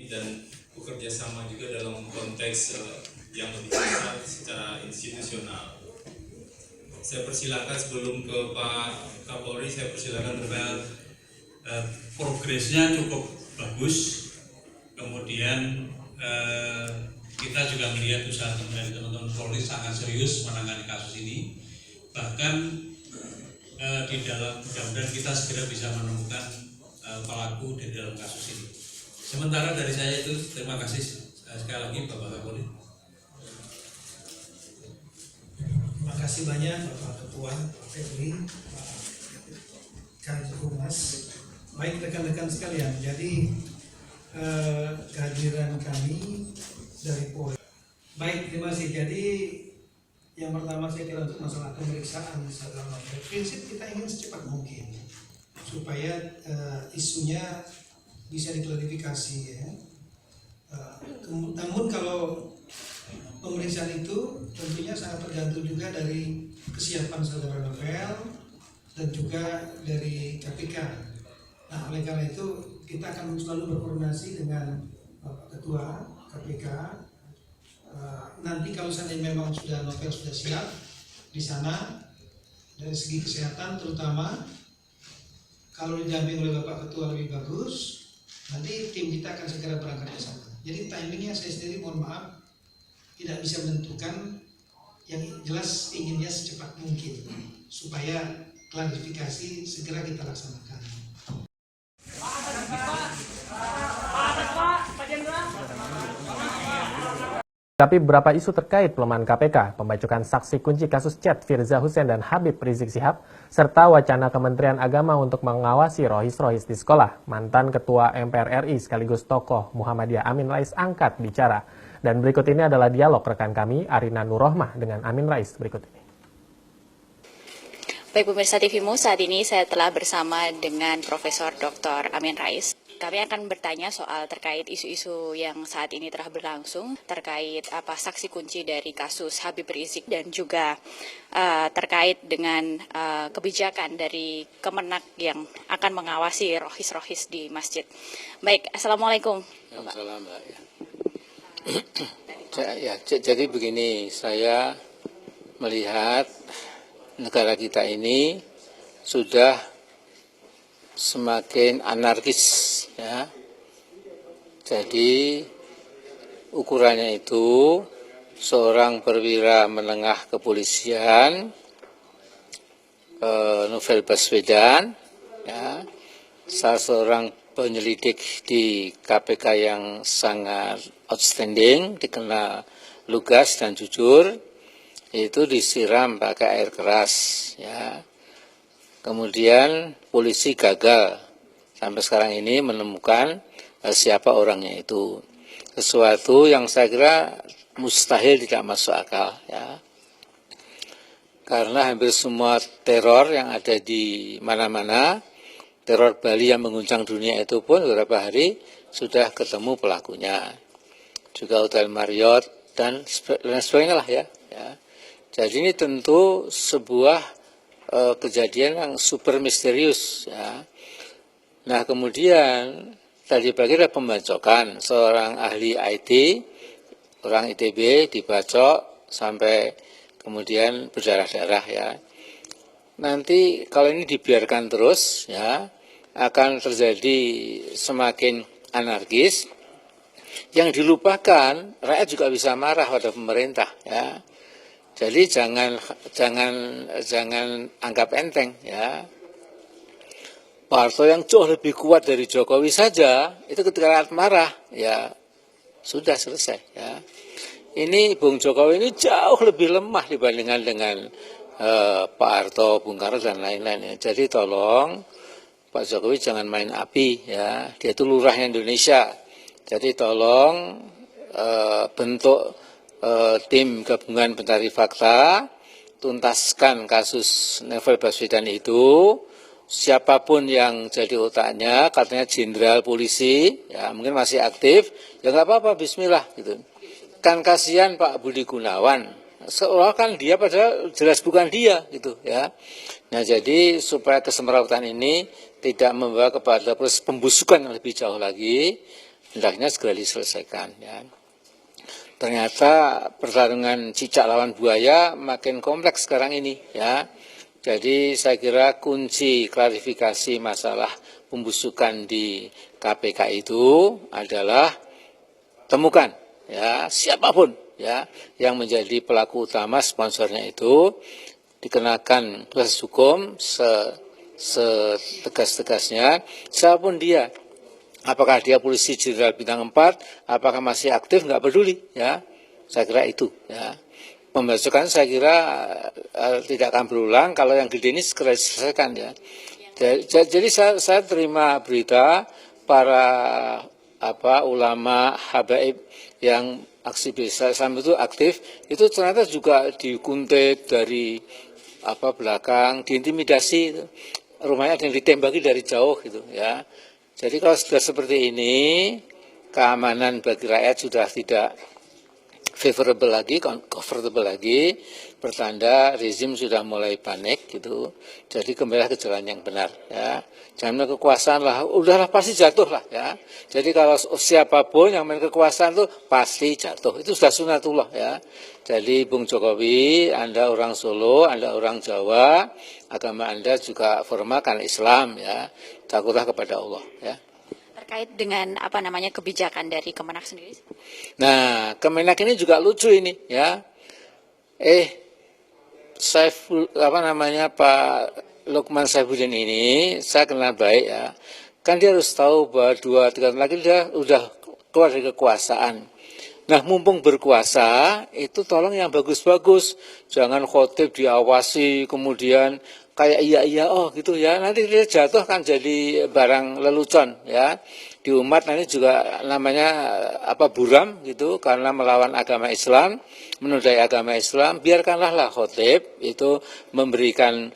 dan bekerja sama juga dalam konteks yang lebih besar secara institusional. Saya persilakan sebelum ke Pak Kapolri, saya persilakan terkait progresnya cukup bagus. Kemudian kita juga melihat usaha dari teman-teman Polri sangat serius menangani kasus ini. Bahkan di dalam mudah-mudahan kita segera bisa menemukan pelaku di dalam kasus ini. Sementara dari saya itu terima kasih sekali lagi Bapak Kapolri. Terima kasih banyak Bapak Ketua, Pak Febri, Pak Kadif Humas. Baik rekan-rekan sekalian, jadi kehadiran kami dari Polri. Baik, terima kasih. Jadi yang pertama saya kira untuk masalah pemeriksaan saudara novel, prinsip kita ingin secepat mungkin supaya isunya bisa diklarifikasi ya. Namun kalau pemeriksaan itu tentunya sangat tergantung juga dari kesiapan saudara novel dan juga dari KPK. Nah, oleh karena itu kita akan selalu berkoordinasi dengan Bapak Ketua KPK. Nanti kalau seandainya memang sudah novel sudah siap di sana dari segi kesehatan terutama, kalau didamping oleh Bapak Ketua lebih bagus, nanti tim kita akan segera berangkat ke sana. Jadi timingnya saya sendiri mohon maaf tidak bisa menentukan, yang jelas inginnya secepat mungkin supaya klarifikasi segera kita laksanakan. Tapi beberapa isu terkait pelemahan KPK, pembacokan saksi kunci kasus chat Firza Hussein dan Habib Rizik Syihab, serta wacana Kementerian Agama untuk mengawasi rohis-rohis di sekolah, mantan Ketua MPR RI sekaligus tokoh Muhammadiyah Amin Rais angkat bicara. Dan berikut ini adalah dialog rekan kami Arina Nurrohmah dengan Amin Rais berikut ini. Baik pemirsa TVMU, saat ini saya telah bersama dengan Profesor Dr. Amin Rais. Kami akan bertanya soal terkait isu-isu yang saat ini telah berlangsung, terkait saksi kunci dari kasus Habib Rizik dan juga terkait dengan kebijakan dari Kemenak yang akan mengawasi rohis-rohis di masjid. Baik, Assalamualaikum. Assalamualaikum, Mbak. Jadi begini, saya melihat negara kita ini sudah semakin anarkis ya. Jadi ukurannya itu seorang perwira menengah kepolisian Novel Baswedan ya, salah seorang penyelidik di KPK yang sangat outstanding, dikenal lugas dan jujur, itu disiram pakai air keras ya. Kemudian polisi gagal sampai sekarang ini menemukan siapa orangnya itu. Sesuatu yang saya kira mustahil tidak masuk akal ya. Karena hampir semua teror yang ada di mana-mana, teror Bali yang mengguncang dunia itu pun beberapa hari sudah ketemu pelakunya. Juga Hotel Marriott dan sebagainya lah ya. Jadi ini tentu sebuah kejadian yang super misterius ya. Nah kemudian tadi pagi ada pembacokan seorang ahli IT, orang ITB dibacok sampai kemudian berdarah-darah ya. Nanti kalau ini dibiarkan terus ya, akan terjadi semakin anarkis. Yang dilupakan rakyat juga bisa marah pada pemerintah ya. Jadi jangan anggap enteng ya. Partai yang jauh lebih kuat dari Jokowi saja itu ketika rakyat marah ya sudah selesai ya. Ini Bung Jokowi ini jauh lebih lemah dibandingkan dengan Pak Harto, Bung Karno dan lain-lain ya. Jadi tolong Pak Jokowi jangan main api ya. Dia itu lurahnya Indonesia. Jadi tolong bentuk tim gabungan pencari fakta, tuntaskan kasus Novel Baswedan itu, siapapun yang jadi otaknya, katanya jenderal polisi, ya mungkin masih aktif, ya nggak apa-apa, bismillah gitu. Kan kasihan Pak Budi Gunawan, seolah kan dia padahal jelas bukan dia gitu ya. Nah jadi supaya kesemrautan ini tidak membawa kepada proses pembusukan yang lebih jauh lagi, hendaknya segera diselesaikan. Ya. Ternyata pertarungan cicak lawan buaya makin kompleks sekarang ini. Ya. Jadi saya kira kunci klarifikasi masalah pembusukan di KPK itu adalah temukan ya siapapun ya yang menjadi pelaku utama sponsornya itu dikenakan proses hukum setegas-tegasnya siapapun dia. Apakah dia polisi jenderal bintang 4, apakah masih aktif, nggak peduli ya. Saya kira itu ya. Pembacokan saya kira tidak akan berulang kalau yang gede ini segera diselesaikan ya. Jadi saya terima berita para ulama habaib yang aksi Islam itu aktif, itu ternyata juga dikuntit dari belakang, diintimidasi, rumahnya ada yang ditembaki dari jauh gitu ya. Jadi kalau sudah seperti ini, keamanan bagi rakyat sudah tidak favorable lagi, comfortable lagi, pertanda rezim sudah mulai panik gitu. Jadi kembalilah ke jalan yang benar ya. Jangan main kekuasaan lah, udahlah pasti jatuh lah ya. Jadi kalau siapapun yang main kekuasaan tuh pasti jatuh. Itu sudah sunatullah ya. Jadi Bung Jokowi, Anda orang Solo, Anda orang Jawa, agama Anda juga formal kan Islam ya. Takutlah kepada Allah ya. Terkait dengan kebijakan dari Kemenak sendiri? Nah, Kemenak ini juga lucu ini ya. Pak Lukman Saifuddin ini saya kenal baik ya. Kan dia harus tahu bahwa 2-3 tahun lagi dia udah keluar dari kekuasaan. Nah, mumpung berkuasa itu tolong yang bagus-bagus. Jangan khotib diawasi kemudian kayak iya gitu ya. Nanti dia jatuh kan jadi barang lelucon ya. Di umat nanti juga namanya buram gitu karena melawan agama Islam, menodai agama Islam. Biarkanlah khotib itu memberikan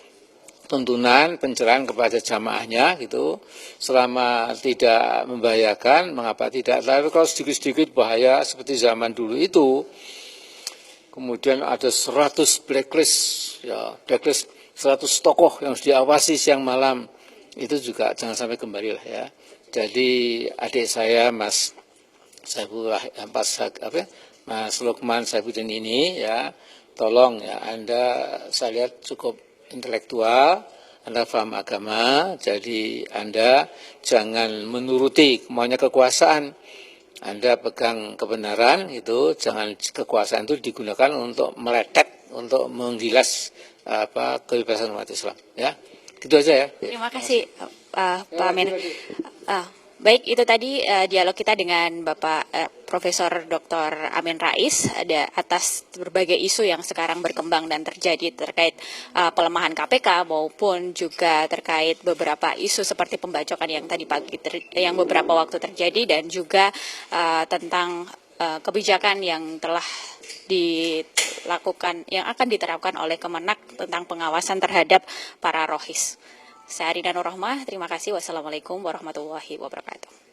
tuntunan pencerahan kepada jamaahnya gitu. Selama tidak membahayakan, mengapa tidak? Tapi kalau sedikit-sedikit bahaya seperti zaman dulu itu, kemudian ada 100 blacklist 100 tokoh yang harus diawasi siang malam, itu juga jangan sampai kembali lah ya. Jadi adik saya Mas Lukman Saifuddin ini ya, tolong ya Anda saya lihat cukup intelektual, Anda paham agama, jadi Anda jangan menuruti maunya kekuasaan. Anda pegang kebenaran itu, jangan kekuasaan itu digunakan untuk meletet, untuk menggilas kebebasan umat Islam ya. Gitu aja ya. Terima kasih Pak Amin. Baik, itu tadi dialog kita dengan Bapak Profesor Dr. Amin Rais atas berbagai isu yang sekarang berkembang dan terjadi terkait pelemahan KPK maupun juga terkait beberapa isu seperti pembacokan yang tadi pagi yang beberapa waktu terjadi dan juga tentang kebijakan yang telah dilakukan yang akan diterapkan oleh Kemenak tentang pengawasan terhadap para rohis. Saya Rina Nur Rahmah, terima kasih. Wassalamualaikum warahmatullahi wabarakatuh.